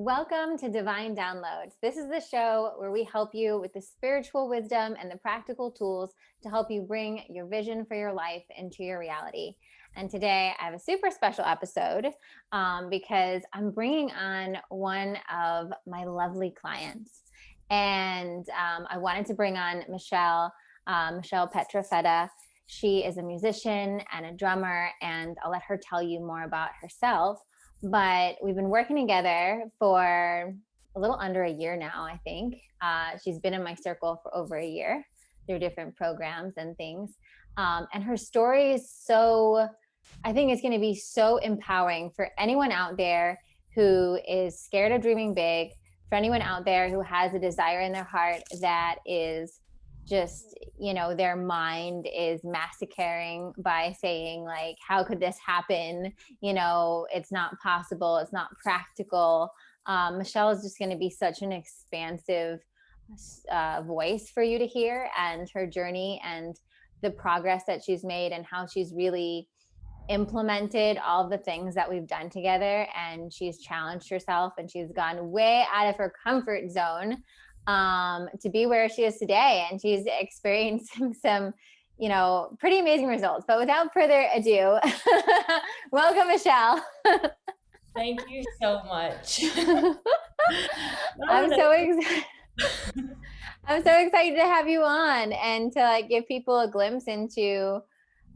Welcome to Divine Downloads. This is the show where we help you with the spiritual wisdom and the practical tools to help you bring your vision for your life into your reality. And today I have a super special episode because I'm bringing on one of my lovely clients. And I wanted to bring on Michelle Pietrafitta. She is a musician and a drummer, and I'll let her tell you more about herself. But we've been working together for a little under a year now, I think. She's been in my circle for over a year through different programs and things. And her story is I think it's going to be so empowering for anyone out there who is scared of dreaming big, for anyone out there who has a desire in their heart that is just, their mind is massacring by saying, like, how could this happen? It's not possible. It's not practical. Michelle is just going to be such an expansive voice for you to hear, and her journey and the progress that she's made and how she's really implemented all the things that we've done together. And she's challenged herself and she's gone way out of her comfort zone to be where she is today. And she's experiencing some, pretty amazing results. But without further ado, welcome, Michelle. Thank you so much. I'm so excited. I'm so excited to have you on and to give people a glimpse into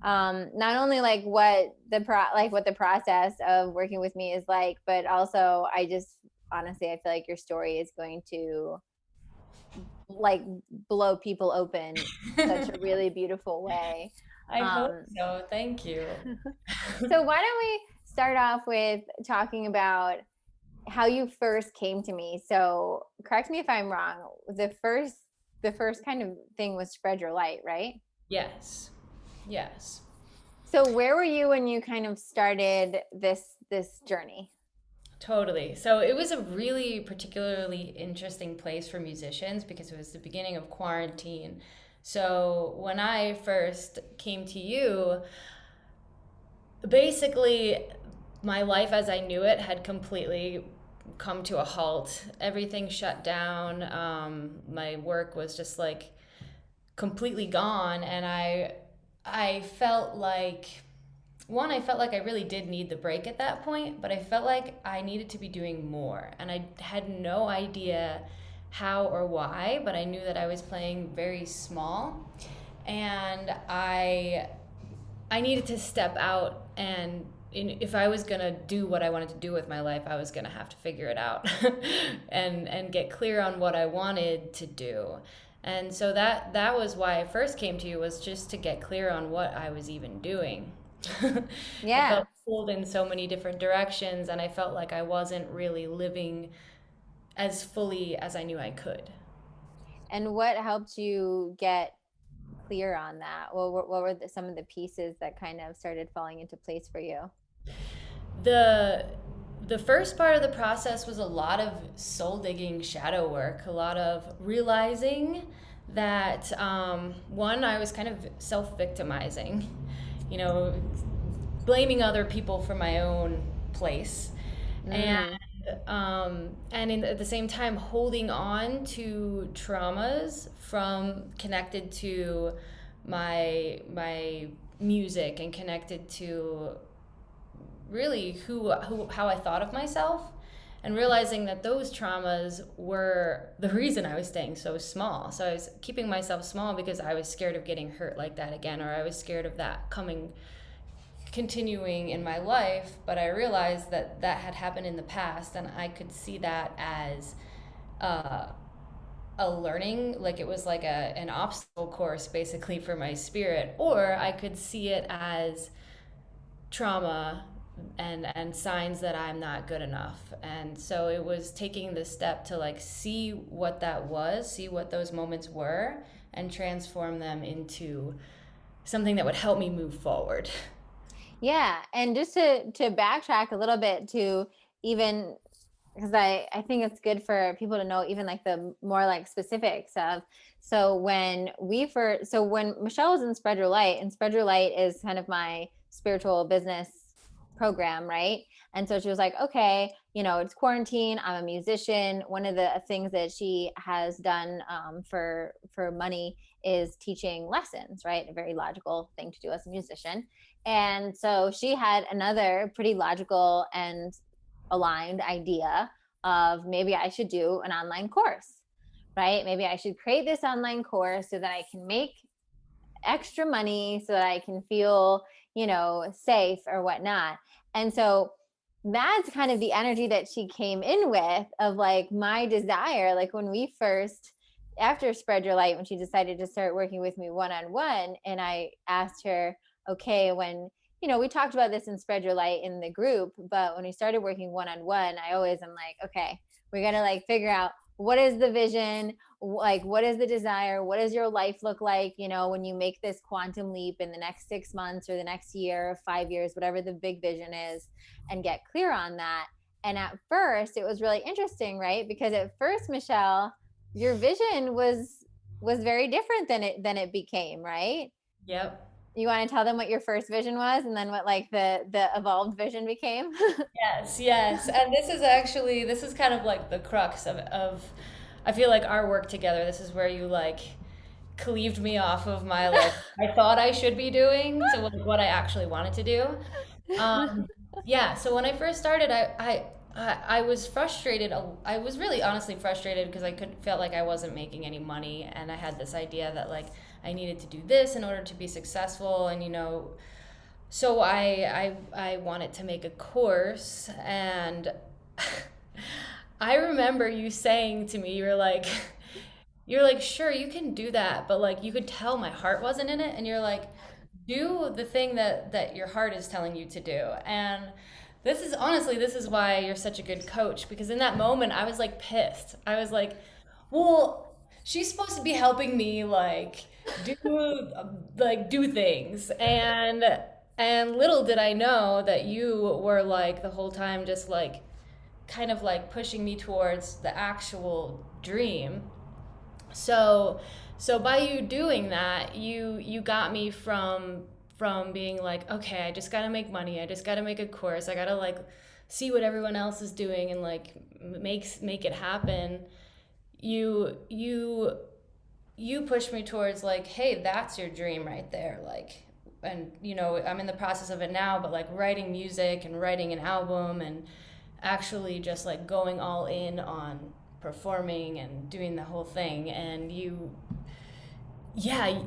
not only what the process of working with me is like, but also I feel like your story is going to blow people open in such a really beautiful way. I hope so. Thank you. So why don't we start off with talking about how you first came to me? So correct me if I'm wrong. The first kind of thing was spread your light, right? Yes. Yes. So where were you when you kind of started this journey? Totally. So it was a really particularly interesting place for musicians because it was the beginning of quarantine. So when I first came to you, basically my life as I knew it had completely come to a halt. Everything shut down. My work was just completely gone, and I felt like I felt like I really did need the break at that point, but I felt like I needed to be doing more, and I had no idea how or why, but I knew that I was playing very small, and I needed to step out, and if I was gonna do what I wanted to do with my life, I was gonna have to figure it out and get clear on what I wanted to do. And so that was why I first came to you, was just to get clear on what I was even doing. I Yeah. felt pulled in so many different directions, and I felt like I wasn't really living as fully as I knew I could. And what helped you get clear on that? What were some of the pieces that kind of started falling into place for you? The the first part of the process was a lot of soul digging shadow work, a lot of realizing that one, I was kind of self victimizing, you know, blaming other people for my own place, and Mm. at the same time holding on to traumas from connected to my music, and connected to really who how I thought of myself, and realizing that those traumas were the reason I was staying so small. So I was keeping myself small because I was scared of getting hurt like that again, or I was scared of that continuing in my life. But I realized that that had happened in the past, and I could see that as a learning, like it was like an obstacle course basically for my spirit, or I could see it as trauma and signs that I'm not good enough. And so it was taking the step to see what that was, see what those moments were, and transform them into something that would help me move forward. Yeah. And just to backtrack a little bit to even, because I think it's good for people to know even the more specifics of, so when Michelle was in Spread Your Light, and Spread Your Light is kind of my spiritual business program, right? And so she was like, okay, it's quarantine. I'm a musician. One of the things that she has done for money is teaching lessons, right? A very logical thing to do as a musician. And so she had another pretty logical and aligned idea of maybe I should do an online course, right? Maybe I should create this online course so that I can make extra money so that I can feel, safe or whatnot. And so that's kind of the energy that she came in with of like my desire. Like when we first, after Spread Your Light, when she decided to start working with me one on one, and I asked her, okay, when, we talked about this in Spread Your Light in the group, but when we started working one on one, I always am like, okay, we're going to like figure out what is the vision, like what is the desire, what does your life look like, when you make this quantum leap in the next 6 months or the next year or 5 years, whatever the big vision is, and get clear on that. And at first it was really interesting, right? Because at first, Michelle, your vision was very different than it became, right? Yep. You want to tell them what your first vision was and then what like the evolved vision became? Yes, yes. And this is kind of like the crux of I feel like our work together. This is where you like cleaved me off of my like I thought I should be doing to what I actually wanted to do. Um, yeah, so when I first started, I was frustrated. I was really honestly frustrated because I could felt like I wasn't making any money, and I had this idea that like I needed to do this in order to be successful, and so I wanted to make a course, and I remember you saying to me, you're like, sure, you can do that, but like you could tell my heart wasn't in it, and you're like, do the thing that your heart is telling you to do. And this is why you're such a good coach, because in that moment I was like pissed. I was well, she's supposed to be helping me do do things, and little did I know that you were like the whole time just like kind of like pushing me towards the actual dream. So so by you doing that, you got me from being like, okay, I just got to make money. I just got to make a course. I got to like see what everyone else is doing and like make it happen. You you pushed me towards like, hey, that's your dream right there. Like, and I'm in the process of it now, but like writing music and writing an album and actually just like going all in on performing and doing the whole thing. And yeah,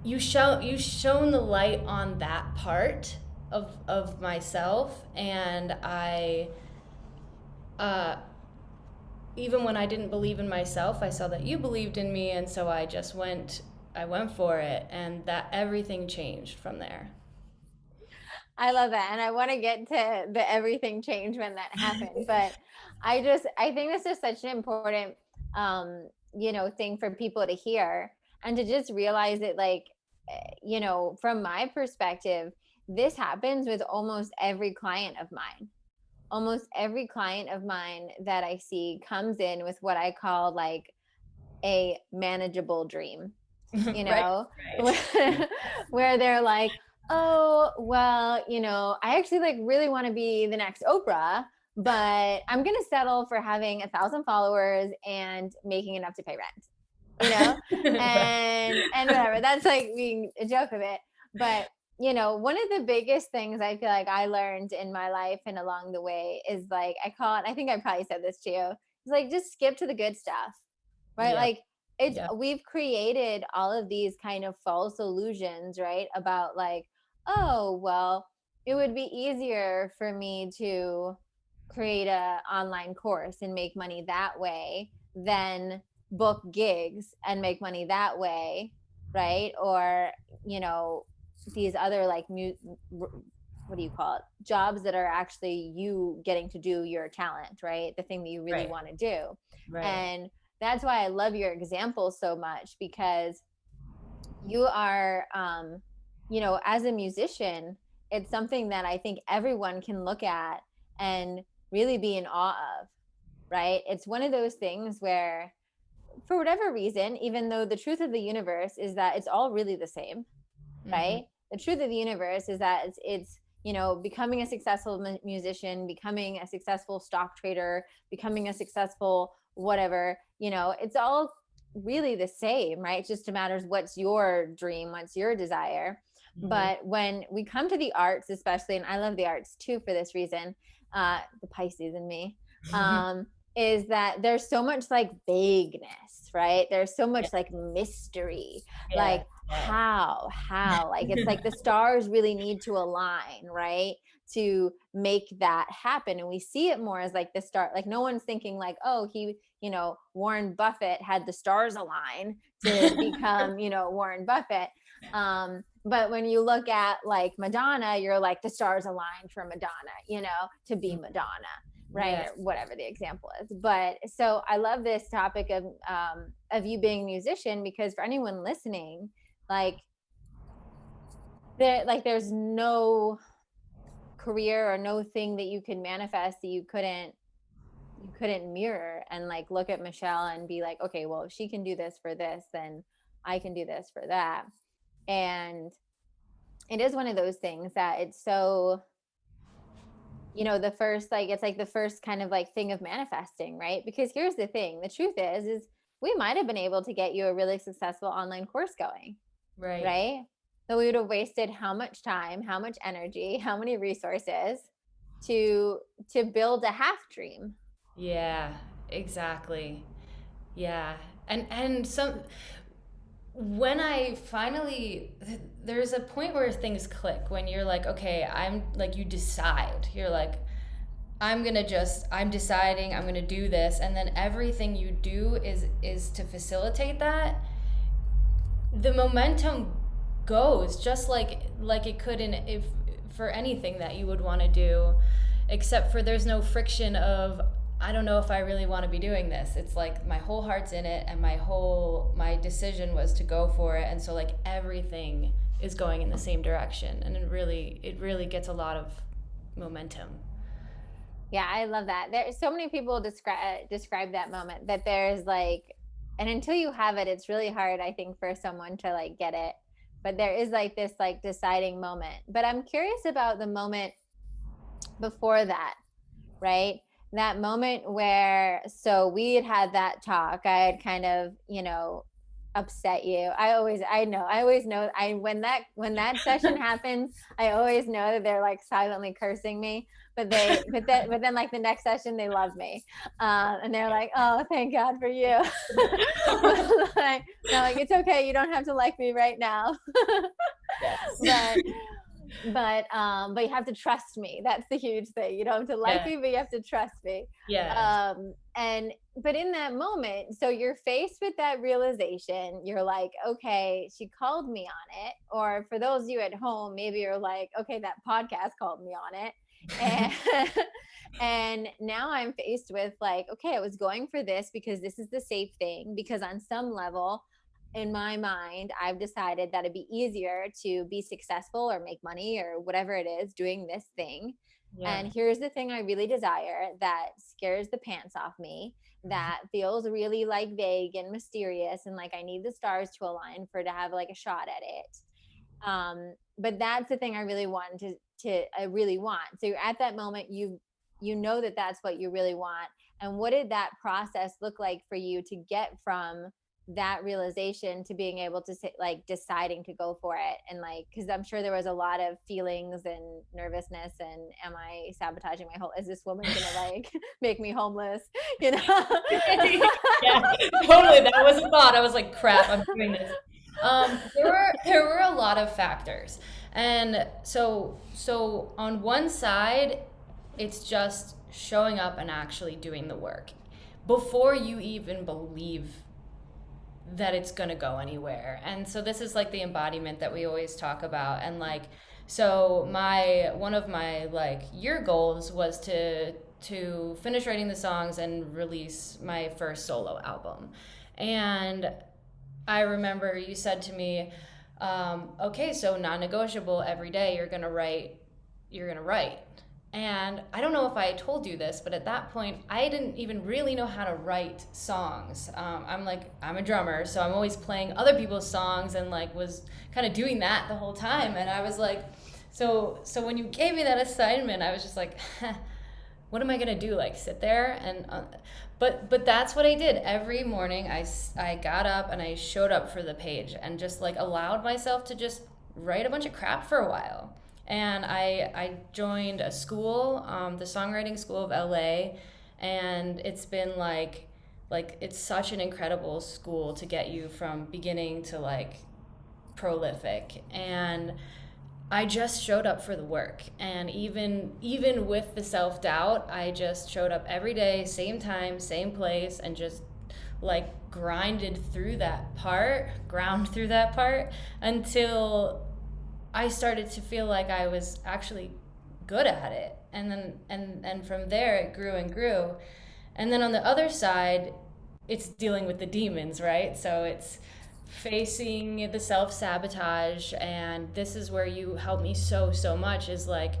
you shone the light on that part of myself, and I uh even when I didn't believe in myself, I saw that you believed in me, and so I went for it, and that everything changed from there. I love that. And I want to get to the everything changed when that happened. But I think this is such an important, thing for people to hear and to just realize that, like, from my perspective, this happens with almost every client of mine. Almost every client of mine that I see comes in with what I call like a manageable dream, you Right, know, right. where they're like, oh, well, I actually like really want to be the next Oprah, but I'm going to settle for having 1,000 followers and making enough to pay rent, Right. and whatever. That's like being a joke of it. But, one of the biggest things I feel like I learned in my life and along the way is like, I call it, I think I probably said this to you, it's like, just skip to the good stuff, right? Yeah, Like, it's yeah. we've created all of these kind of false illusions, right? About like, oh, well, it would be easier for me to create a online course and make money that way than book gigs and make money that way, right? Or, you know, these other like what do you call it? Jobs that are actually you getting to do your talent, right? The thing that you really Right, want to do. right. And that's why I love your example so much, because you are, as a musician, it's something that I think everyone can look at and really be in awe of, right? It's one of those things where, for whatever reason, even though the truth of the universe is that it's all really the same, Hmm. right? The truth of the universe is that becoming a successful musician, becoming a successful stock trader, becoming a successful whatever, it's all really the same, right? It just matters what's your dream, what's your desire. Mhm. But when we come to the arts, especially, and I love the arts too for this reason, the Pisces in me, um, is that there's so much like vagueness, right? There's so Yeah, much like mystery, yeah, like yeah. like it's like the stars really need to align, right? To make that happen. And we see it more as like the star, like no one's thinking like, oh, Warren Buffett had the stars align to become, Warren Buffett. But when you look at like Madonna, you're like the stars aligned for Madonna, to be Madonna, right? Yeah, Or whatever the example is. But so I love this topic of you being a musician, because for anyone listening, like there's no career or no thing that you can manifest that you couldn't mirror and like look at Michelle and be like, okay, well, if she can do this for this, then I can do this for that. And it is one of those things that it's so, the first, like, it's like the first kind of like thing of manifesting, right? Because here's the thing, the truth is we might have been able to get you a really successful online course going, right. right? So we would have wasted how much time, how much energy, how many resources to build a half dream. Yeah, exactly. Yeah. And some when I finally there's a point where things click when you're like, okay, I'm like you decide. You're like I'm deciding I'm going to do this, and then everything you do is to facilitate that. The momentum goes just like it could in if for anything that you would want to do, except for there's no friction of I don't know if I really want to be doing this. It's like my whole heart's in it, and my decision was to go for it, and so like everything is going in the same direction, and it really gets a lot of momentum. Yeah, I love that. There's so many people describe that moment, that there's like, and until you have it, it's really hard, I think, for someone to like get it. But there is like this like deciding moment. But I'm curious about the moment before that, right? That moment where, so we had that talk. I had kind of, upset you. I always know when that session happens, I always know that they're like silently cursing me, but then like the next session they love me, and they're like, oh, thank God for you. like, no, like, it's okay, you don't have to like me right now. Yes. but but you have to trust me. That's the huge thing. You don't have to like Yeah. me, but you have to trust me. Yes. And but in that moment, so you're faced with that realization. You're like, okay, she called me on it. Or for those of you at home, maybe you're like, okay, that podcast called me on it. And and now I'm faced with like, okay, I was going for this because this is the safe thing, because on some level in my mind, I've decided that it'd be easier to be successful or make money or whatever it is doing this thing. Yeah. And here's the thing I really desire that scares the pants off me, that feels really like vague and mysterious. And like I need the stars to align for to have like a shot at it. But that's the thing I really want I really want. So you're at that moment, you know that that's what you really want. And what did that process look like for you to get from that realization to being able to say, like, deciding to go for it? And like, because I'm sure there was a lot of feelings and nervousness and am I sabotaging my whole, is this woman gonna like make me homeless, you know? Yeah, totally. That was a thought. I was like, crap, I'm doing this. There were a lot of factors, and so on one side, it's just showing up and actually doing the work before you even believe that it's going to go anywhere. And so this is like the embodiment that we always talk about. And like, so my one of my like year goals was to finish writing the songs and release my first solo album. And I remember you said to me, okay, so non-negotiable, every day you're gonna write. And I don't know if I told you this, but at that point, I didn't even really know how to write songs. I'm a drummer, so I'm always playing other people's songs and like was kind of doing that the whole time. And I was like, So when you gave me that assignment, I was just like, what am I gonna do? Like sit there and, but that's what I did every morning. I got up and I showed up for the page and just like allowed myself to just write a bunch of crap for a while. And I joined a school, the songwriting school of LA, and it's been like it's such an incredible school to get you from beginning to like prolific. And I just showed up for the work, and even with the self-doubt, I just showed up every day, same time, same place, and just like ground through that part until I started to feel like I was actually good at it. And then and from there it grew and grew. And then on the other side, it's dealing with the demons, right? So it's facing the self sabotage, and this is where you help me so much, is like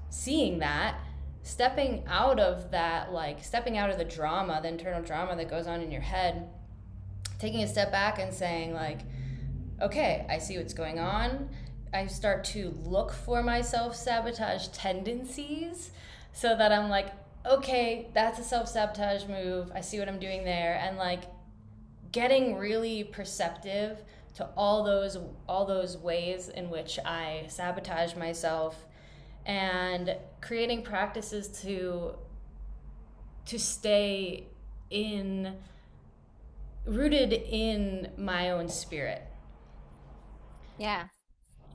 seeing that, stepping out of the drama, the internal drama that goes on in your head, taking a step back and saying like, okay, I see what's going on. I start to look for my self sabotage tendencies so that I'm like, okay, that's a self sabotage move. I see what I'm doing there. And like getting really perceptive to all those ways in which I sabotage myself, and creating practices to stay in rooted in my own spirit. Yeah.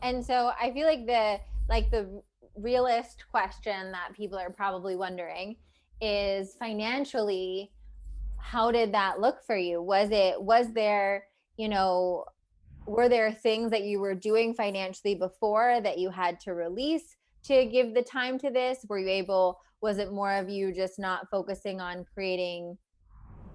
And so I feel like the realist question that people are probably wondering is financially, how did that look for you? Was there, you know, were there things that you were doing financially before that you had to release to give the time to this? Were you able, was it more of you just not focusing on creating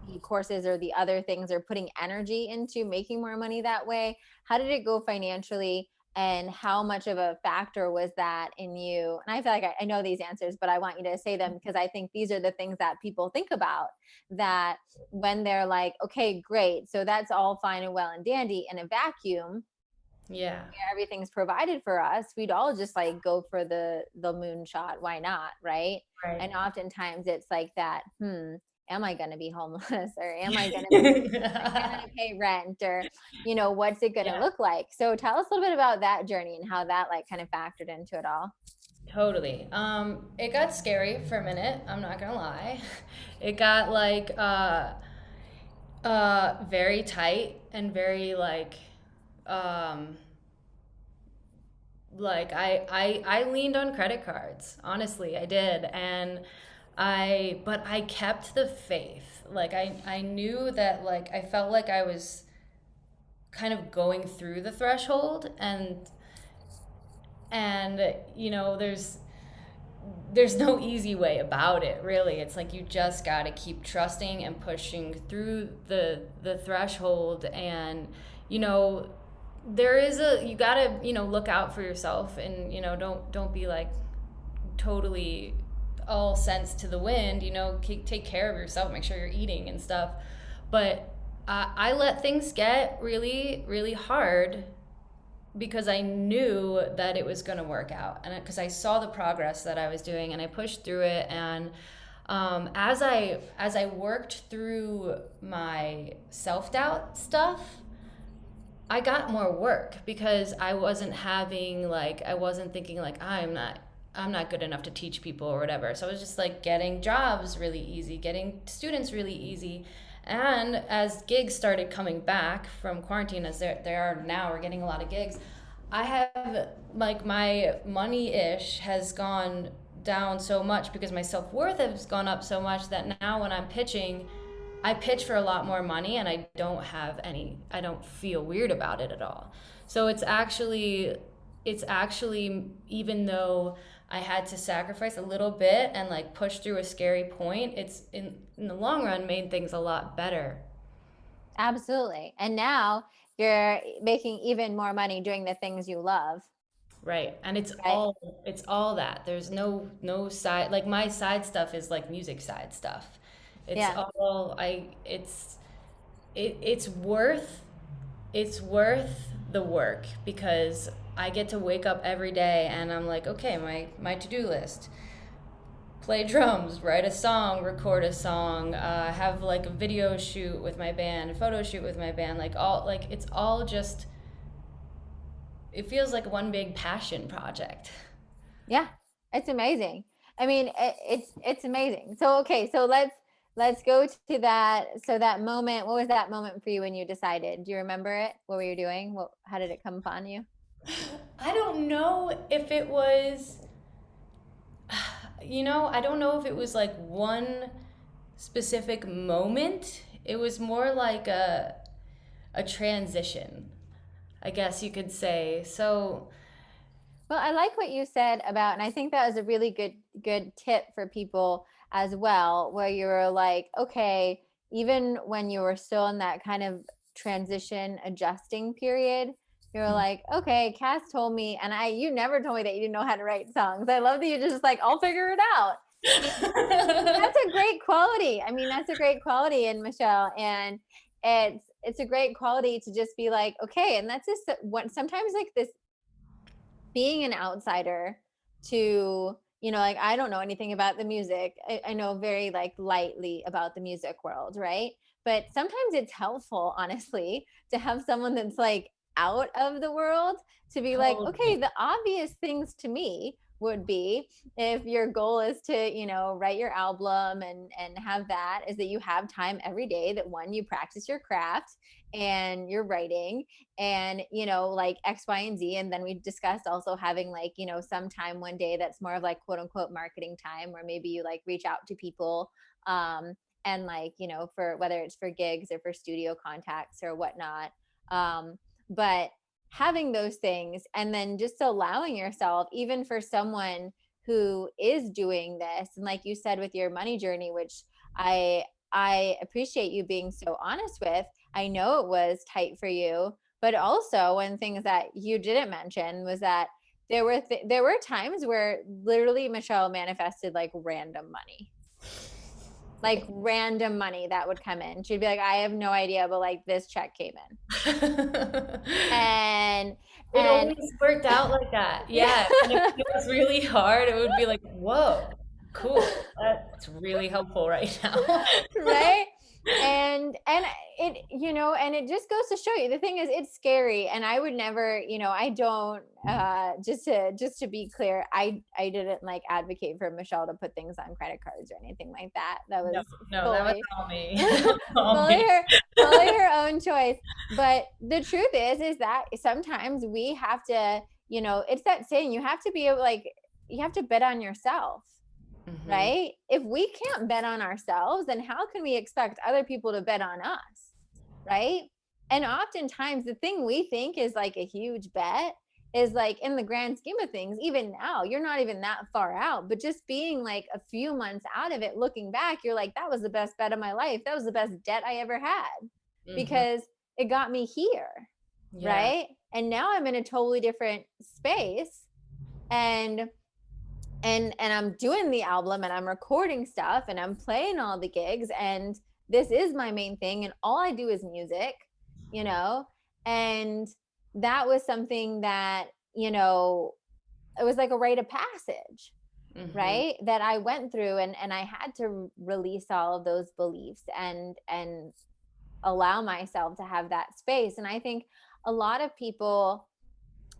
the courses or the other things, or putting energy into making more money that way? How did it go financially? And how much of a factor was that in you? And I feel like I know these answers, but I want you to say them because I think these are the things that people think about, that when they're like, okay, great. So that's all fine and well and dandy in a vacuum, Yeah. where everything's provided for us, we'd all just like go for the moonshot. Why not? Right. Right. And oftentimes it's like that, am I going to be homeless, or am I going to be, am I going to pay rent, or, what's it going to Yeah, look like? So tell us a little bit about that journey and how that like kind of factored into it all. totally. It got scary for a minute, I'm not gonna lie. It got like very tight and very um like I leaned on credit cards. Honestly, I did. And but I kept the faith. Like I knew that, like I felt like I was kind of going through the threshold, and there's no easy way about it, really. It's like you just got to keep trusting and pushing through the threshold. And you know you got to look out for yourself, and don't be like totally all sense to the wind. Take care of yourself, make sure you're eating and stuff. But I let things get really really hard because I knew that it was going to work out, and because I saw the progress that I was doing, and I pushed through it. And as I worked through my self-doubt stuff, I got more work because I wasn't thinking like I'm not good enough to teach people or whatever. So I was just like getting jobs really easy, getting students really easy. And as gigs started coming back from quarantine, as there are now, we're getting a lot of gigs. I have like my money-ish has gone down so much because my self-worth has gone up so much that now when I'm pitching, I pitch for a lot more money, and I don't feel weird about it at all. So it's actually, even though I had to sacrifice a little bit and like push through a scary point, it's in the long run made things a lot better. Absolutely. And now you're making even more money doing the things you love, Right. And it's right? all that. There's no side, like my side stuff is like music side stuff. It's Yeah. all I it's worth the work because I get to wake up every day and I'm like, okay, my to-do list. Play drums, write a song, record a song, have like a video shoot with my band, a photo shoot with my band, like all like it's all just it feels like one big passion project. Yeah, it's amazing. I mean, it's amazing. So okay, so let's go to that. So that moment, what was that moment for you when you decided? Do you remember it? What were you doing? How did it come upon you? I don't know if it was, I don't know if it was like one specific moment. It was more like a transition, I guess you could say. So, Well, I like what you said about, and I think that was a really good tip for people as well, where you were like, okay, even when you were still in that kind of transition adjusting period, you're like, okay, Cass told me, and you never told me that you didn't know how to write songs. I love that you just like, I'll figure it out. That's a great quality. I mean, that's a great quality in Michelle, and it's a great quality to just be like, okay, and that's just what sometimes like this being an outsider to, like I don't know anything about the music. I know very like lightly about the music world, right? But sometimes it's helpful, honestly, to have someone that's like out of the world to be like, okay, totally. the obvious things to me would be, if your goal is to, write your album and have that, is that you have time every day that, one, you practice your craft and your writing, and like X, Y, and Z. And then we discussed also having like some time one day that's more of like quote unquote marketing time, where maybe you like reach out to people, and like for whether it's for gigs or for studio contacts or whatnot, but having those things, and then just allowing yourself, even for someone who is doing this, and like you said with your money journey, which I appreciate you being so honest with. I know it was tight for you, but also one thing that you didn't mention was that there were times where literally Michelle manifested like random money that would come in. She'd be like, I have no idea, but like this check came in. And It and always worked out like that. Yeah. And if it was really hard, it would be like, whoa, cool. That's really helpful right now. right, and and it just goes to show you, the thing is, it's scary, and I would never, I don't, just to be clear, I didn't like advocate for Michelle to put things on credit cards or anything like that. That No, was no, that was fully all me. That was all fully me. her own choice. But the truth is that sometimes we have to, it's that saying, you have to be able, like, you have to bet on yourself, Hmm. right? If we can't bet on ourselves, then how can we expect other people to bet on us, right? And oftentimes the thing we think is like a huge bet is like, in the grand scheme of things, even now, you're not even that far out, but just being like a few months out of it, looking back, you're like, that was the best bet of my life. That was the best debt I ever had, Hmm. because it got me here, Yeah. right? And now I'm in a totally different space, and I'm doing the album, and I'm recording stuff, and I'm playing all the gigs, and this is my main thing, and all I do is music, you know and that was something that, it was like a rite of passage, Hmm. right, that I went through, and I had to release all of those beliefs, and allow myself to have that space. And I think a lot of people,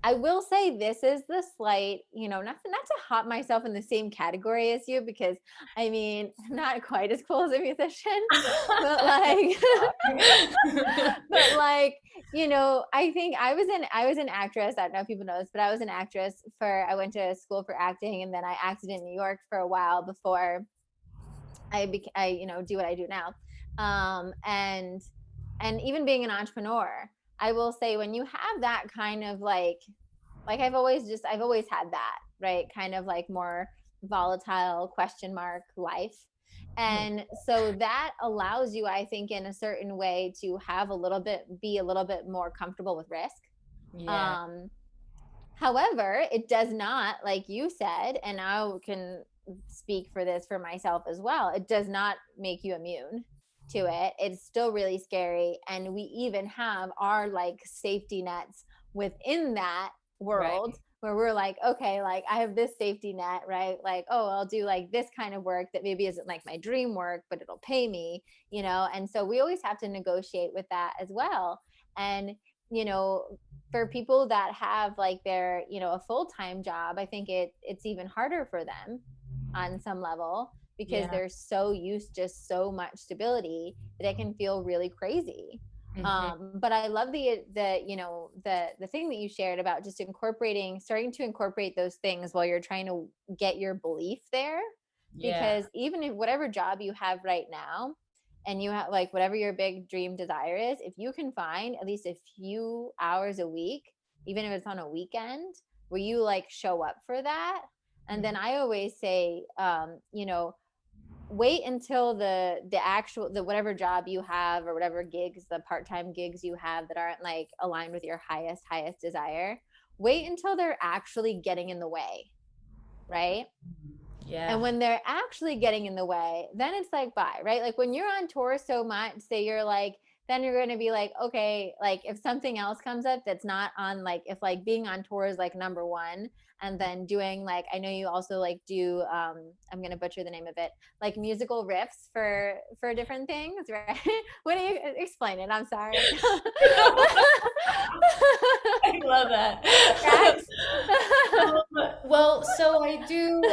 I will say, this is the slight, not to hop myself in the same category as you, because I mean, I'm not quite as cool as a musician, but like, but like, I think I was an actress. I don't know if people know this, but I was an actress I went to school for acting, and then I acted in New York for a while before I do what I do now. And even being an entrepreneur, I will say, when you have that kind of like I've always had that, right? Kind of like more volatile question mark life. And so that allows you, I think, in a certain way, to be a little bit more comfortable with risk. Yeah. Um, However, it does not, like you said, and I can speak for this for myself as well, it does not make you immune to it. It's still really scary. And we even have our like safety nets within that, world Right. where we're like, okay, like I have this safety net, right? Like, oh, I'll do like this kind of work that maybe isn't like my dream work, but it'll pay me, And so we always have to negotiate with that as well. And, you know, for people that have like their, a full-time job, I think it's even harder for them on some level because Yeah. they're so used to so much stability that it can feel really crazy. Hmm. But I love the thing that you shared about just starting to incorporate those things while you're trying to get your belief there. Yeah. Because even if whatever job you have right now, and you have like whatever your big dream desire is, if you can find at least a few hours a week, even if it's on a weekend, where you like show up for that. And then Hmm. I always say, wait until the whatever job you have or whatever gigs, the part-time gigs you have that aren't like aligned with your highest desire. Wait until they're actually getting in the way, right? Yeah. And when they're actually getting in the way, then it's like bye, right? Like when you're on tour so much, say you're like, then you're going to be like, okay, like if something else comes up that's not on, like if like being on tour is like number one, and then doing like, I know you also like do, I'm going to butcher the name of it, like musical riffs for different things, right? What do you explain it? I'm sorry. I love that. Tracks. Well, so I do.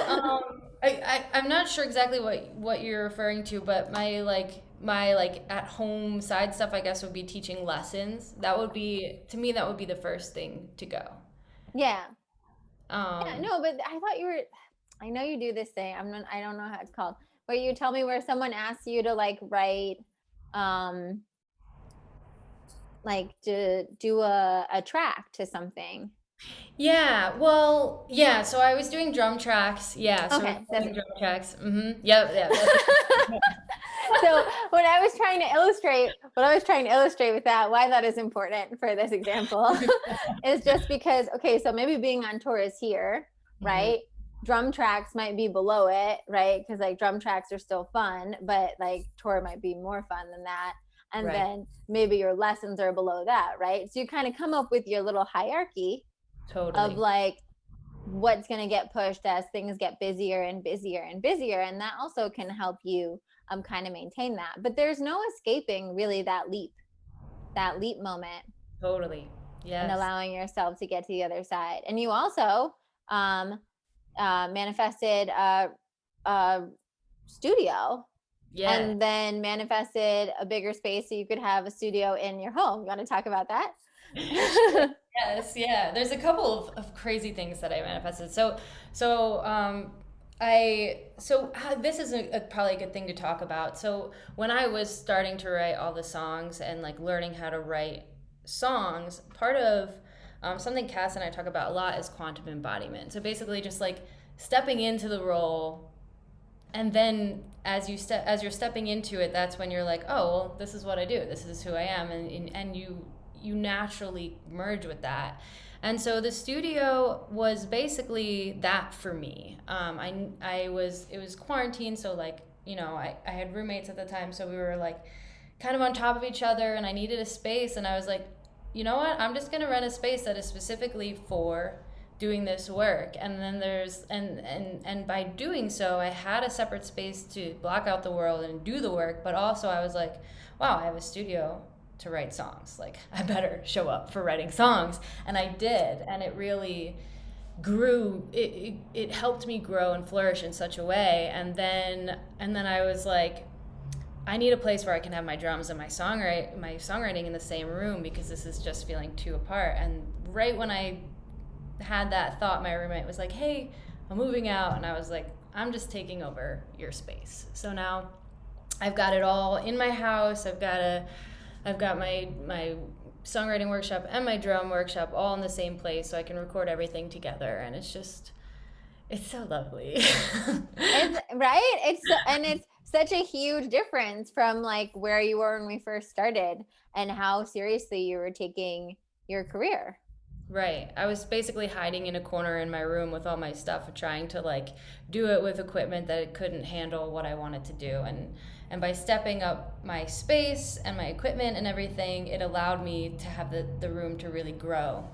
I'm not sure exactly what you're referring to, but my at home side stuff, I guess, would be teaching lessons. That would be to me that would be the first thing to go. Yeah. Yeah, Um, no, but I thought you were. I know you do this thing. I'm not. I don't know how it's called. Where you tell me where someone asks you to like write, um, like to do a track to something. yeah, well, yeah. So I was doing drum tracks. Yeah, so Okay, that's recording drum tracks. Yep, yeah. so when I was trying to illustrate what I was trying to illustrate with that, why that is important for this example is just because, okay, so maybe being on tour is here, Mhm. right? Drum tracks might be below it, right? Because like drum tracks are still fun, but like tour might be more fun than that. And Right. then maybe your lessons are below that, right? So you kind of come up with your little hierarchy of Totally. like what's going to get pushed as things get busier and busier and busier. And that also can help you kind of maintain that. But there's no escaping really that leap moment, Totally. and Yes. allowing yourself to get to the other side. And you also um, manifested a studio, Yeah. and then manifested a bigger space so you could have a studio in your home. You want to talk about that? Sure. Yes, yeah. There's a couple of crazy things that I manifested. So this is probably a good thing to talk about. So when I was starting to write all the songs and like learning how to write songs, part of something Cass and I talk about a lot is quantum embodiment. So basically, just like stepping into the role, and then as you're stepping into it, that's when you're like, oh well, this is what I do, this is who I am, and you naturally merge with that. And so the studio was basically that for me. I was it was quarantine, so like I had roommates at the time, so we were like kind of on top of each other, and I needed a space, and I was like, you know what, I'm just going to rent a space that is specifically for doing this work. And then there's and by doing so, I had a separate space to block out the world and do the work, but also I was like, wow, I have a studio to write songs, like I better show up for writing songs. And I did, and it really grew. It helped me grow and flourish in such a way. And then I was like, I need a place where I can have my drums and my songwriting in the same room, because this is just feeling too apart. And right when I had that thought, my roommate was like, hey, I'm moving out. And I was like, I'm just taking over your space. So now I've got it all in my house. I've got my songwriting workshop and my drum workshop all in the same place, so I can record everything together. And it's so lovely. It's right. It's such a huge difference from like where you were when we first started and how seriously you were taking your career. Right. I was basically hiding in a corner in my room with all my stuff, trying to like do it with equipment that it couldn't handle what I wanted to do. And by stepping up my space and my equipment and everything, it allowed me to have the room to really grow.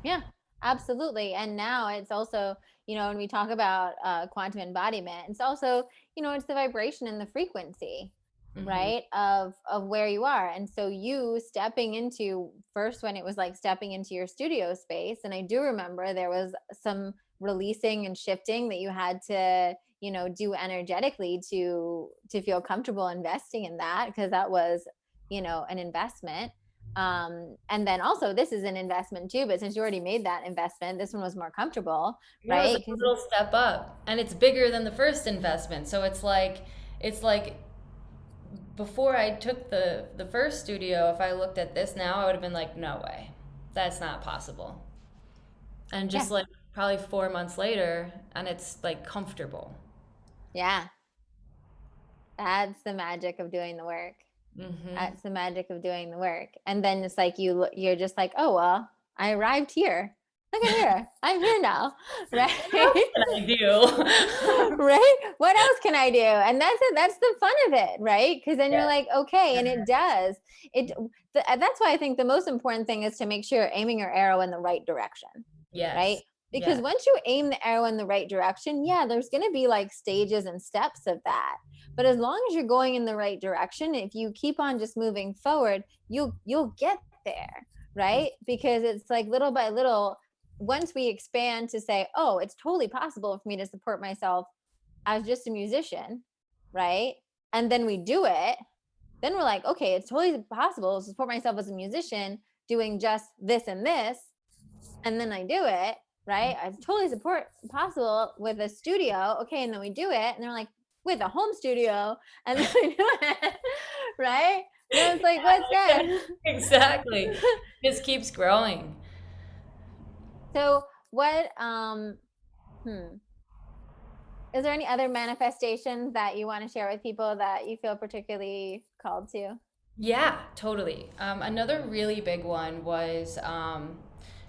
Yeah. Absolutely. And now it's also, when we talk about quantum embodiment, it's also, it's the vibration and the frequency, Hmm. right? Of where you are. And so you stepping into first when it was like stepping into your studio space. And I do remember there was some releasing and shifting that you had to, do energetically to feel comfortable investing in that, because that was, an investment. And then also this is an investment too, but since you already made that investment, this one was more comfortable, Yeah, it was right? like a Because little step up, and it's bigger than the first investment. So it's like before I took the first studio, if I looked at this now, I would have been like, no way, that's not possible. And yeah, just like probably 4 months later, and it's like comfortable. yeah, that's the magic of doing the work. Hmm. That's the magic of doing the work. And then it's like you're just like, oh well, I arrived here. Look at here. I'm here now. What else Right? can I do? Right? What else can I do? And that's it. That's the fun of it, right? Because then you're Yeah. like, okay, and it does. That's why I think the most important thing is to make sure you're aiming your arrow in the right direction, right? Yes. Because Yeah. once you aim the arrow in the right direction, yeah, there's going to be like stages and steps of that. But as long as you're going in the right direction, if you keep on just moving forward, you'll get there, right? Because it's like little by little, once we expand to say, oh, it's totally possible for me to support myself as just a musician, right? And then we do it, then we're like, okay, it's totally possible to support myself as a musician doing just this and this. And then I do it, right? I totally support possible with a studio. Okay. And then we do it. And they're like, with a home studio. And then we do it, right? And then it's like, what's next? Exactly. Just keeps growing. So, what, is there any other manifestations that you want to share with people that you feel particularly called to? Yeah, totally. Another really big one was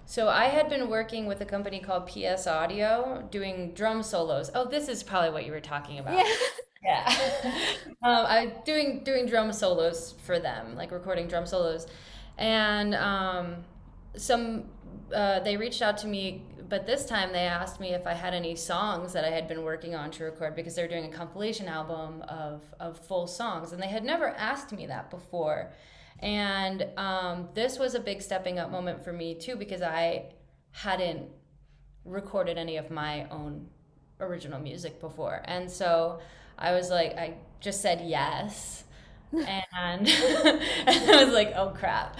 so I had been working with a company called PS Audio doing drum solos. Oh, this is probably what you were talking Yeah. about. Yeah. I doing drum solos for them, like recording drum solos, and some they reached out to me, but this time they asked me if I had any songs that I had been working on to record because they're doing a compilation album of full songs, and they had never asked me that before. And this was a big stepping up moment for me too because I hadn't recorded any of my own original music before. And so I was like, I just said yes. And, and I was like, oh crap.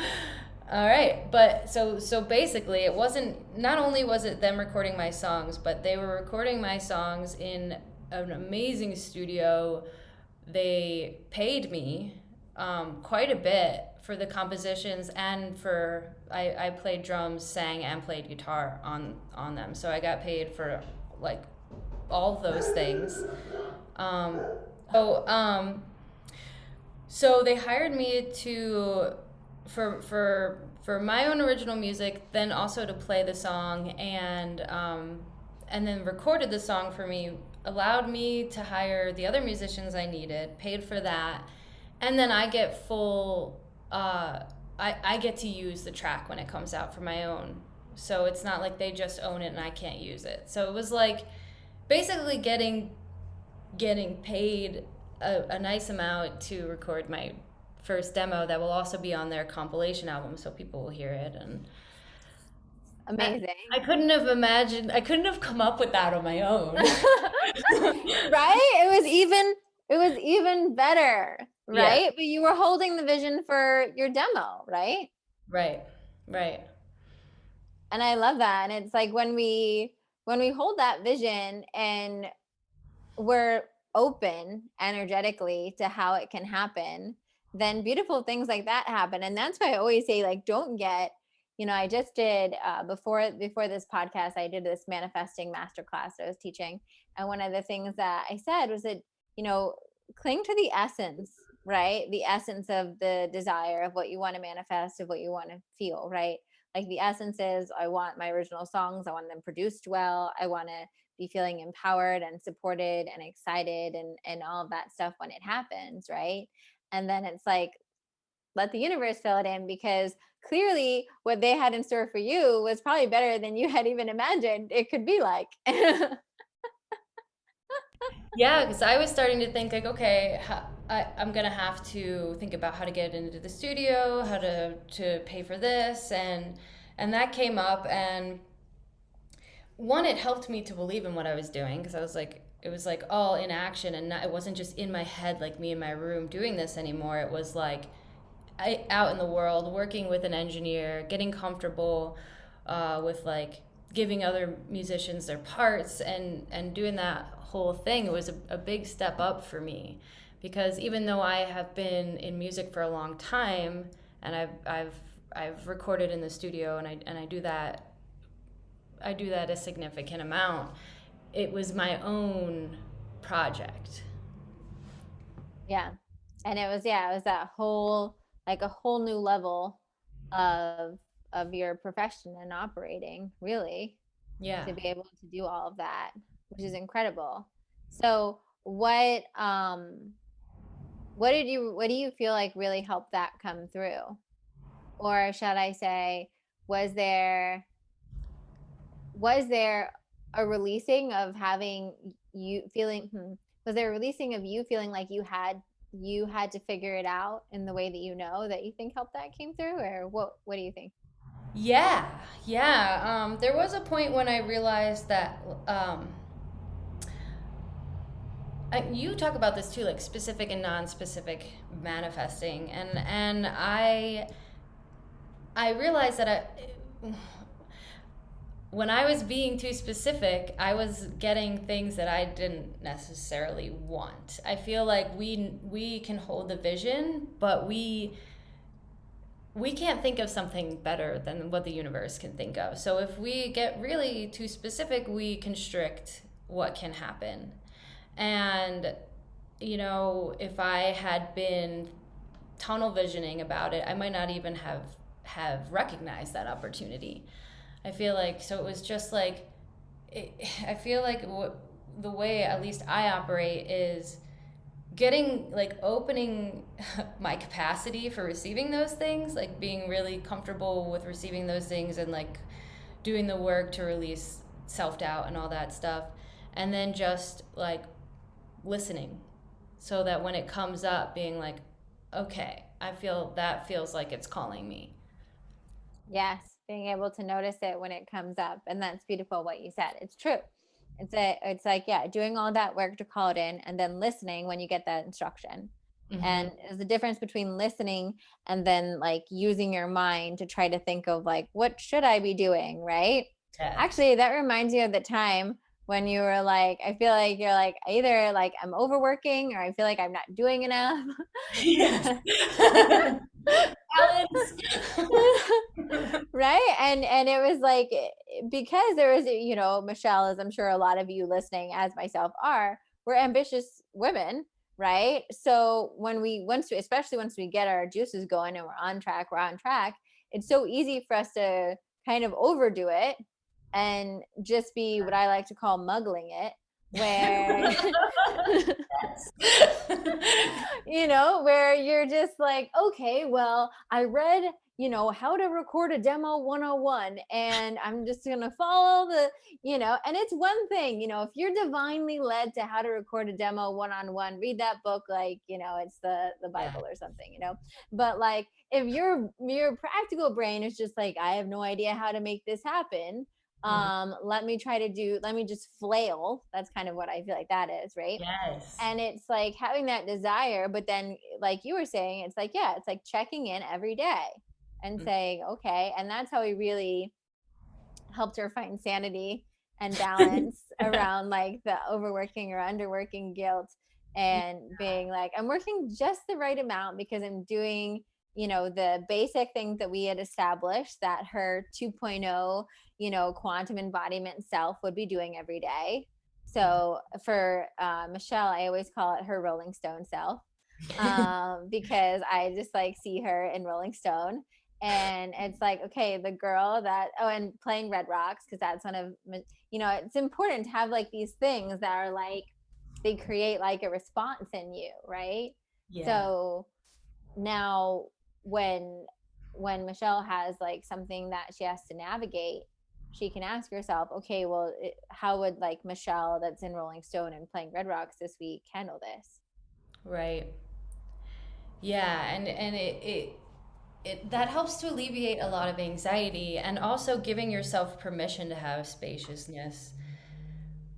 All right. But so basically it wasn't, not only was it them recording my songs, but they were recording my songs in an amazing studio. They paid me quite a bit for the compositions and for I played drums, sang, and played guitar on them. So I got paid for like all those things. Um, so so they hired me to for my own original music, then also to play the song and then recorded the song for me, allowed me to hire the other musicians I needed, paid for that, and then I get full. I get to use the track when it comes out for my own. So it's not like they just own it and I can't use it. So it was like basically getting paid a nice amount to record my first demo that will also be on their compilation album so people will hear it. And I Amazing. couldn't have imagined, I couldn't have come up with that on my own. Right? It was even better, Yeah. right? But you were holding the vision for your demo, right? Right. Right. And I love that. And it's like when we hold that vision and we're open energetically to how it can happen, then beautiful things like that happen. And that's why I always say, like, don't get, I just did before this podcast, I did this manifesting masterclass I was teaching. And one of the things that I said was that, you know, cling to the essence, right? The essence of the desire of what you want to manifest, of what you want to feel, right? Like the essence is I want my original songs, I want them produced well, I want to be feeling empowered and supported and excited and all of that stuff when it happens, right? And then it's like let the universe fill it in, because clearly what they had in store for you was probably better than you had even imagined it could be like. Yeah, because I was starting to think like, okay, I'm gonna have to think about how to get into the studio, how to pay for this, and that came up, and one, it helped me to believe in what I was doing because I was like, it was like all in action, and not, it wasn't just in my head like me in my room doing this anymore. It was like out in the world, working with an engineer, getting comfortable with like giving other musicians their parts and doing that whole thing. It was a big step up for me because even though I have been in music for a long time and I've recorded in the studio and I do that a significant amount. It was my own project. Yeah. And it was that whole, like a whole new level of your profession and operating, really, Yeah. to be able to do all of that, which is incredible. So what do you feel like really helped that come through? Or should I say, was there was there a releasing of having you feeling was there a releasing of you feeling like you had to figure it out in the way that you know that you think helped that came through, or what do you think? Yeah. Yeah. There was a point when I realized that you talk about this too, like specific and non-specific manifesting, and I realized that when I was being too specific, I was getting things that I didn't necessarily want. I feel like we can hold the vision, but we can't think of something better than what the universe can think of. So if we get really too specific, we constrict what can happen. And if I had been tunnel visioning about it, I might not even have recognized that opportunity. I feel like so it was just like I feel like the way at least I operate is getting like opening my capacity for receiving those things, like being really comfortable with receiving those things and like doing the work to release self-doubt and all that stuff, and then just like listening so that when it comes up being like, okay, I feel that feels like it's calling me. Yes, being able to notice it when it comes up. And that's beautiful what you said. It's true. It's like, yeah, doing all that work to call it in and then listening when you get that instruction. Mm-hmm. And there's a difference between listening and then like using your mind to try to think of like, what should I be doing? Right. Yes. Actually, that reminds me of the time when you were like, I feel like you're like, either like I'm overworking or I feel like I'm not doing enough. Yes. Balance. Right. And it was like, because there was, Michelle, as I'm sure a lot of you listening, as myself are, we're ambitious women, right? So especially once we get our juices going and we're on track, it's so easy for us to kind of overdo it and just be what I like to call muggling it, where where you're just like, okay, well, I read, how to record a demo 101, and I'm just going to follow and it's one thing, if you're divinely led to how to record a demo one-on-one, read that book like, it's the Yeah. Bible or something. But like, if your practical brain is just like, I have no idea how to make this happen, Mhm. let me just flail. That's kind of what I feel like that is, right? Yes. And it's like having that desire, but then like you were saying, it's like, yeah, it's like checking in every day and Mm. saying, okay. And that's how we really helped her find sanity and balance around like the overworking or underworking guilt, and being like, I'm working just the right amount because I'm doing, the basic things that we had established that her 2.0, quantum embodiment self would be doing every day. Mhm. So for Michelle, I always call it her Rolling Stone self, because I just like see her in Rolling Stone. And it's like, okay, the girl that, oh, and playing Red Rocks, because that's one of, it's important to have like these things that are like, they create like a response in you, right? Yeah. So now when Michelle has like something that she has to navigate, she can ask herself, okay, well, how would like Michelle that's in Rolling Stone and playing Red Rocks this week handle this? Right. Yeah, and it that helps to alleviate a lot of anxiety and also giving yourself permission to have spaciousness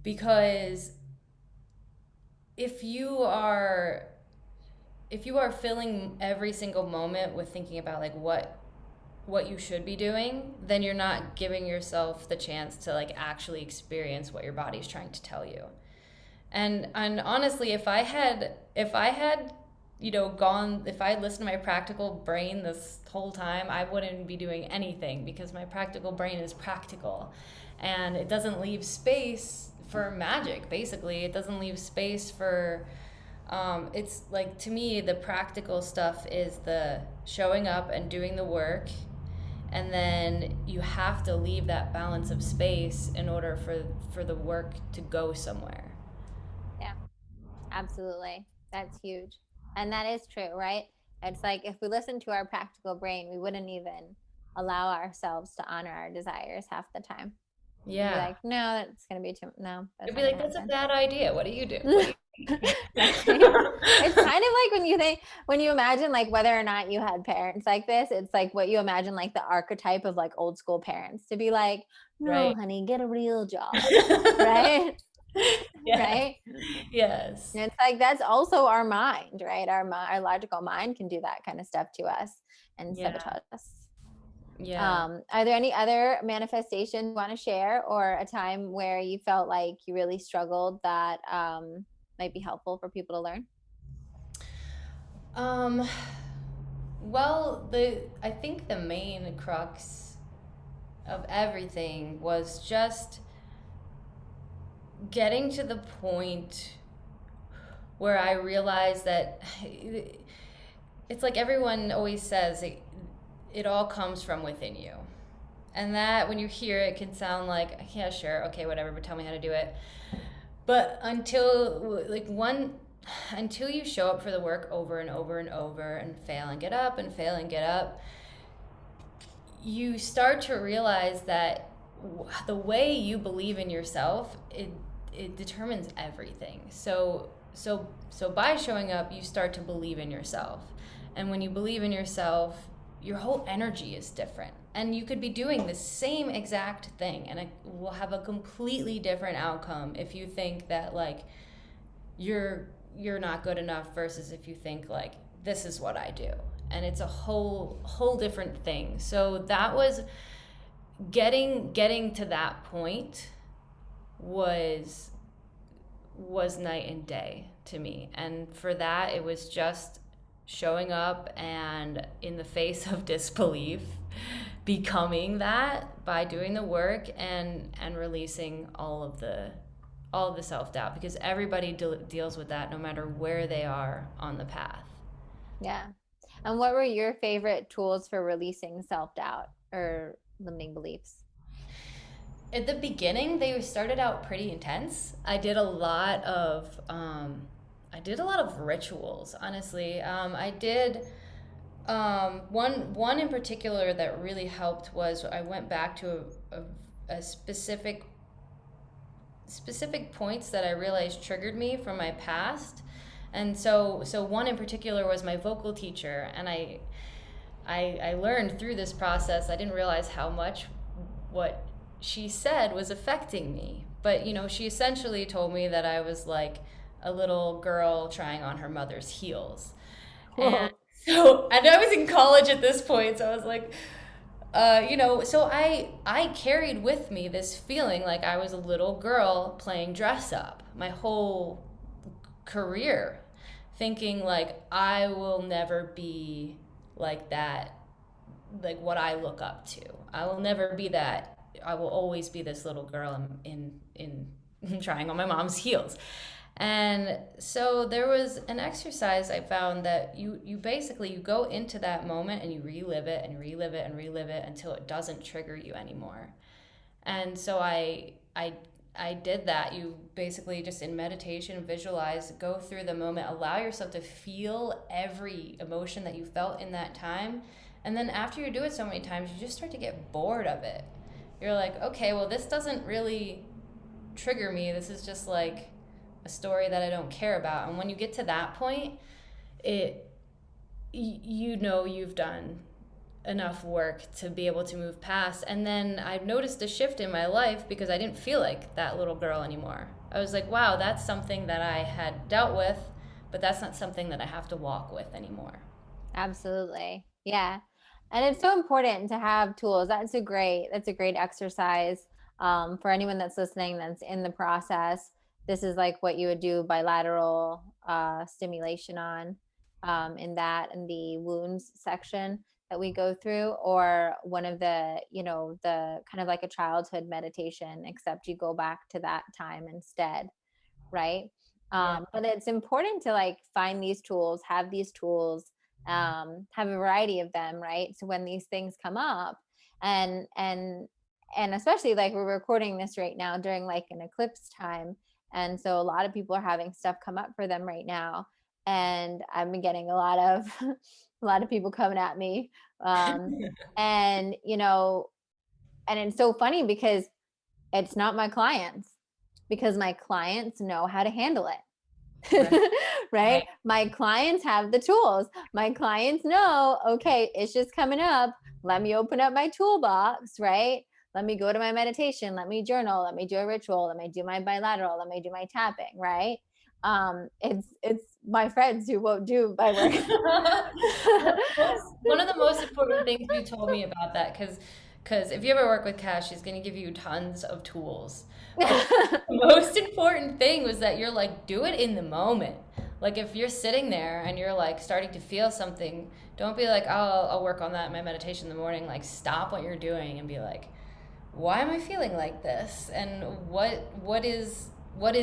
because if you are if you are filling every single moment with thinking about like what you should be doing, then you're not giving yourself the chance to like actually experience what your body's trying to tell you. And honestly, if I had gone, if I had listened to my practical brain this whole time, I wouldn't be doing anything because my practical brain is practical and it doesn't leave space for magic, basically. It doesn't leave space for, it's like to me, the practical stuff is the showing up and doing the work. And then you have to leave that balance of space in order for the work to go somewhere. Yeah, absolutely. That's huge. And that is true, right? It's like if we listen to our practical brain, we wouldn't even allow ourselves to honor our desires half the time. We'd be Yeah. like, no, that's going to be too, no, that's You'd be not going like, to that's a happen. bad idea. What do you do? What do you Right? It's kind of like when you imagine like whether or not you had parents like this, it's like what you imagine like the archetype of like old school parents to be like, no, Right. honey, get a real job. Right? Yeah. Right? Yes. And it's like that's also our mind, right? Our logical mind can do that kind of stuff to us and Yeah. sabotage us. Yeah. Are there any other manifestations you want to share or a time where you felt like you really struggled that might be helpful for people to learn? Um, well, I think the main crux of everything was just getting to the point where I realized that it's like everyone always says it all comes from within you. And that when you hear it can sound like, yeah, sure, okay, whatever, but tell me how to do it. But until you show up for the work over and over and over and fail and get up and fail and get up, you start to realize that the way you believe in yourself, it determines everything. So by showing up, you start to believe in yourself. And when you believe in yourself, your whole energy is different. And you could be doing the same exact thing and it will have a completely different outcome if you think that like you're not good enough versus if you think like this is what I do. And it's a whole different thing. So that was getting to that point was night and day to me. And for that, it was just showing up and in the face of disbelief, becoming that by doing the work and releasing all of the self-doubt because everybody deals with that no matter where they are on the path. Yeah. And what were your favorite tools for releasing self-doubt or limiting beliefs? At the beginning, they started out pretty intense. I did a lot of rituals, honestly. I did one in particular that really helped was I went back to a specific points that I realized triggered me from my past. And so one in particular was my vocal teacher, and I learned through this process. I didn't realize how much what she said was affecting me. But she essentially told me that I was like a little girl trying on her mother's heels. And Whoa. and I was in college at this point, so I was like, so I carried with me this feeling like I was a little girl playing dress up my whole career, thinking like I will never be like that, like what I look up to. I will never be that. I will always be this little girl in trying on my mom's heels. And so there was an exercise I found that you basically you go into that moment and you relive it and relive it and relive it until it doesn't trigger you anymore. And so I did that. You basically just in meditation, visualize, go through the moment, allow yourself to feel every emotion that you felt in that time. And then after you do it so many times, you just start to get bored of it. You're like, okay, well, this doesn't really trigger me. This is just like a story that I don't care about. And when you get to that point, it you know you've done enough work to be able to move past. And then I've noticed a shift in my life because I didn't feel like that little girl anymore. I was like, wow, that's something that I had dealt with, but that's not something that I have to walk with anymore. Absolutely. Yeah. And it's so important to have tools. That's a great exercise for anyone that's listening that's in the process. This is like what you would do bilateral stimulation on in that in the wounds section that we go through, or one of the, the kind of like a childhood meditation, except you go back to that time instead, right? Yeah. But it's important to like find these tools, have these tools, have a variety of them, right? So when these things come up, and and and especially like we're recording this right now during like an eclipse time, and so a lot of people are having stuff come up for them right now, and I've been getting a lot of a lot of people coming at me, um, and and it's so funny because it's not my clients, because my clients know how to handle it. Right. Right? Right. My clients have the tools. My clients know, okay, it's just coming up. Let me open up my toolbox, right? Let me go to my meditation. Let me journal. Let me do a ritual. Let me do my bilateral. Let me do my tapping, right? It's my friends who won't do my work. One of the most important things you told me about that, because if you ever work with Cash, she's going to give you tons of tools. But the most important thing was that you're like, do it in the moment. Like if you're sitting there and you're like starting to feel something, don't be like, oh, I'll work on that in my meditation in the morning. Like stop what you're doing and be like, why am I feeling like this? And what is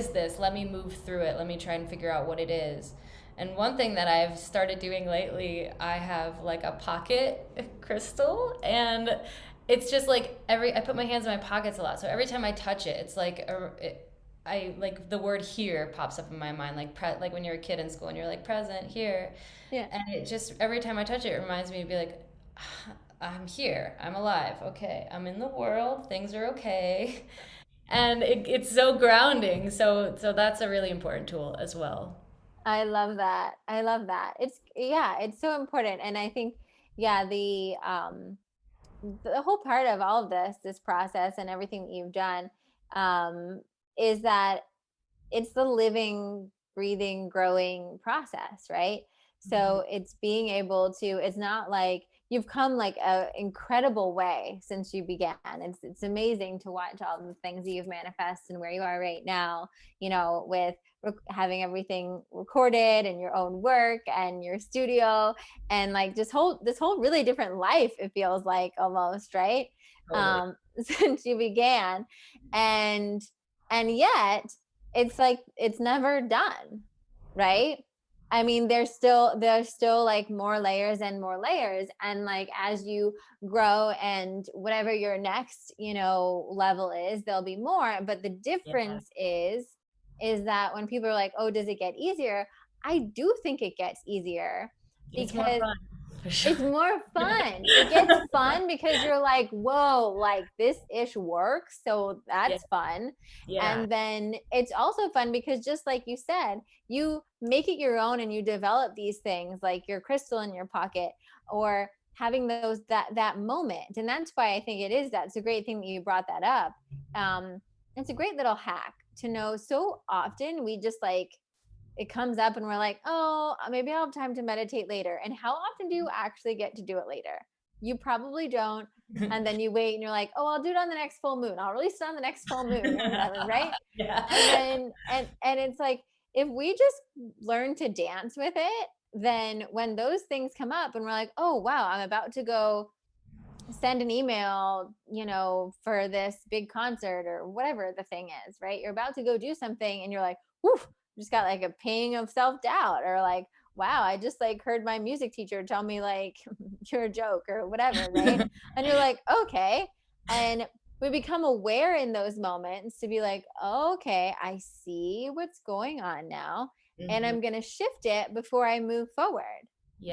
this? Let me move through it. Let me try and figure out what it is. And one thing that I've started doing lately, I have like a pocket crystal, and it's just like I put my hands in my pockets a lot. So every time I touch it, it's like I like the word here pops up in my mind, like like when you're a kid in school and you're like present here, Yeah. and it just every time I touch it, it reminds me to be like, "Ah, I'm here, I'm alive, okay, I'm in the world, things are okay," and it's so grounding. So that's a really important tool as well. I love that. I love that. Yeah, it's so important. And I think, yeah, the whole part of all of this process and everything that you've done, um, is that it's the living, breathing, growing process, right? Mhm. So it's being able to, it's not like you've come like a incredible way since you began. It's amazing to watch all the things that you've manifested and where you are right now, with having everything recorded and your own work and your studio, and like this whole really different life, it feels like, almost, right? Totally. Since you began. And and yet it's like it's never done, right? I mean, there's still like more layers and more layers, and like as you grow and whatever your next level is, there'll be more. But the Yeah, difference is that when people are like, oh, does it get easier? I do think it gets easier, it's more because fun for sure. it's more Yeah. fun. It gets fun because you're like, whoa, like this ish works. So Yeah. that's fun. Yeah. And then it's also fun because, just like you said, you make it your own and you develop these things like your crystal in your pocket, or having that moment. And that's why I think that's a great thing that you brought that up. It's a great little hack to know. So often we just like, it comes up and we're like, oh, maybe I'll have time to meditate later. And how often do you actually get to do it later? You probably don't. And then you wait and you're like, oh, I'll do it on the next full moon. I'll release it on the next full moon or whatever, right? Yeah. And then and it's like, if we just learn to dance with it, then when those things come up and we're like, oh wow, I'm about to go send an email, for this big concert or whatever the thing is, right? You're about to go do something and you're like, whew, just got like a ping of self-doubt, or like, wow, I just like heard my music teacher tell me like you're a joke or whatever, right? And you're like, okay. And we become aware in those moments to be like, oh, okay, I see what's going on now, and Hmm. I'm going to shift it before I move forward.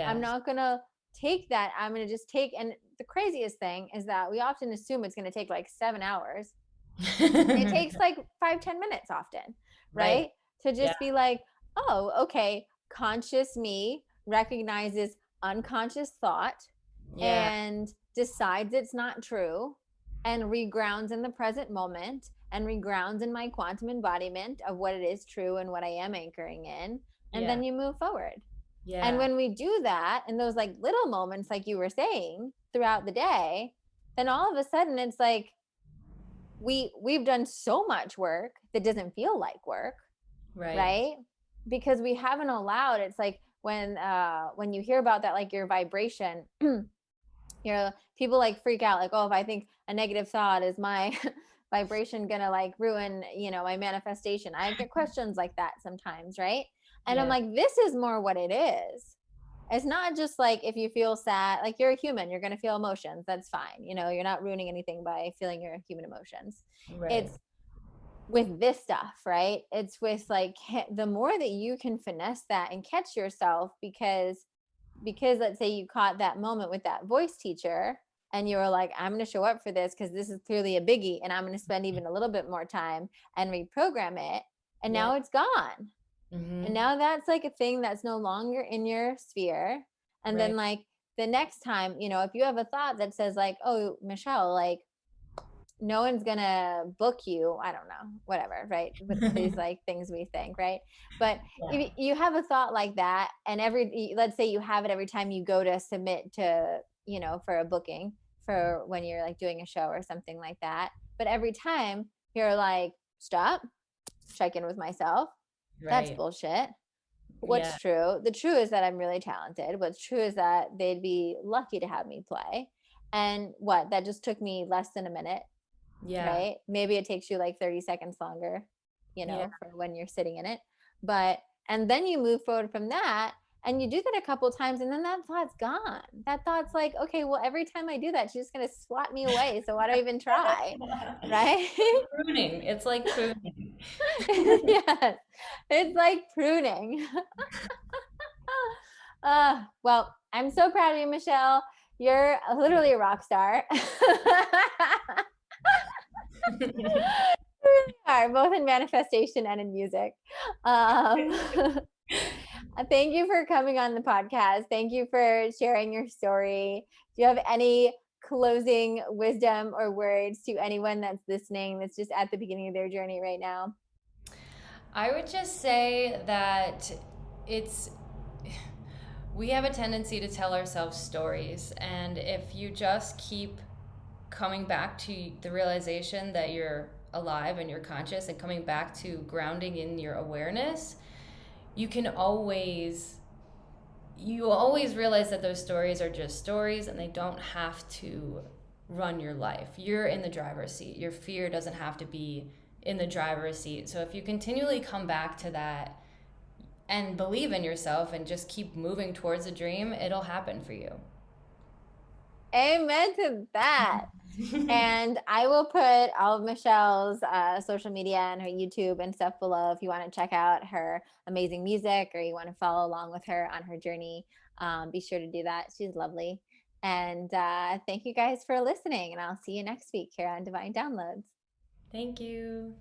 I'm Yes. not going to take that. I'm going to just take, and the craziest thing is that we often assume it's going to take like 7 hours. It takes like 5-10 minutes often, Right. right? To Yeah. just be like, oh, okay, conscious me recognizes unconscious thought Yeah. and decides it's not true and regrounds in the present moment and regrounds in my quantum embodiment of what it is true and what I am anchoring in. And Yeah. then you move forward. And Yeah. when we do that in those like little moments, like you were saying throughout the day, then all of a sudden it's like, we've done so much work that doesn't feel like work, Right. right? Because we haven't allowed. It's like when you hear about that, like your vibration, people like freak out, like, oh, if I think a negative thought, is my vibration gonna like ruin, my manifestation? I get questions like that sometimes, right? And I'm Yeah. like, this is more what it is. It's not just like if you feel sad, like you're a human, you're going to feel emotions. That's fine. You're not ruining anything by feeling your human emotions. Right. It's with this stuff, right? It's with like the more that you can finesse that and catch yourself, because let's say you caught that moment with that voice teacher and you were like, I'm going to show up for this because this is clearly a biggie, and I'm going to spend even a little bit more time and reprogram it. And Yeah. now it's gone. And Hmm. now that's like a thing that's no longer in your sphere. And Right. then like the next time, if you have a thought that says like, oh, Michelle, like no one's gonna book you, I don't know, whatever, right? With these like things we think, right? But Yeah. if you have a thought like that, and let's say you have it every time you go to submit to, for a booking for when you're like doing a show or something like that, but every time you're like, stop, check in with myself. That's Right. bullshit. What's Yeah. true? The true is that I'm really talented. What's true is that they'd be lucky to have me play. And what? That just took me less than a minute, Yeah. right? Maybe it takes you like 30 seconds longer, Yeah. for when you're sitting in it. But, and then you move forward from that, and you do that a couple times, and then that thought's gone. That thought's like, okay, well, every time I do that, she's just going to swat me away. So why do I even try? Right? Pruning. It's like pruning. Yes. It's like pruning. Well, I'm so proud of you, Michelle. You're literally a rock star. You really are, both in manifestation and in music. Um, thank you for coming on the podcast. Thank you for sharing your story. Do you have any closing wisdom or words to anyone that's listening, that's just at the beginning of their journey right now? I would just say that it's we have a tendency to tell ourselves stories, and if you just keep coming back to the realization that you're alive and you're conscious and coming back to grounding in your awareness, you can always you always realize that those stories are just stories and they don't have to run your life. You're in the driver's seat. Your fear doesn't have to be in the driver's seat. So if you continually come back to that and believe in yourself and just keep moving towards a dream, it'll happen for you. Amen to that. And I will put all of Michelle's social media and her YouTube and stuff below if you want to check out her amazing music, or you want to follow along with her on her journey. Be sure to do that. She's lovely. And thank you guys for listening. And I'll see you next week here on Divine Downloads. Thank you.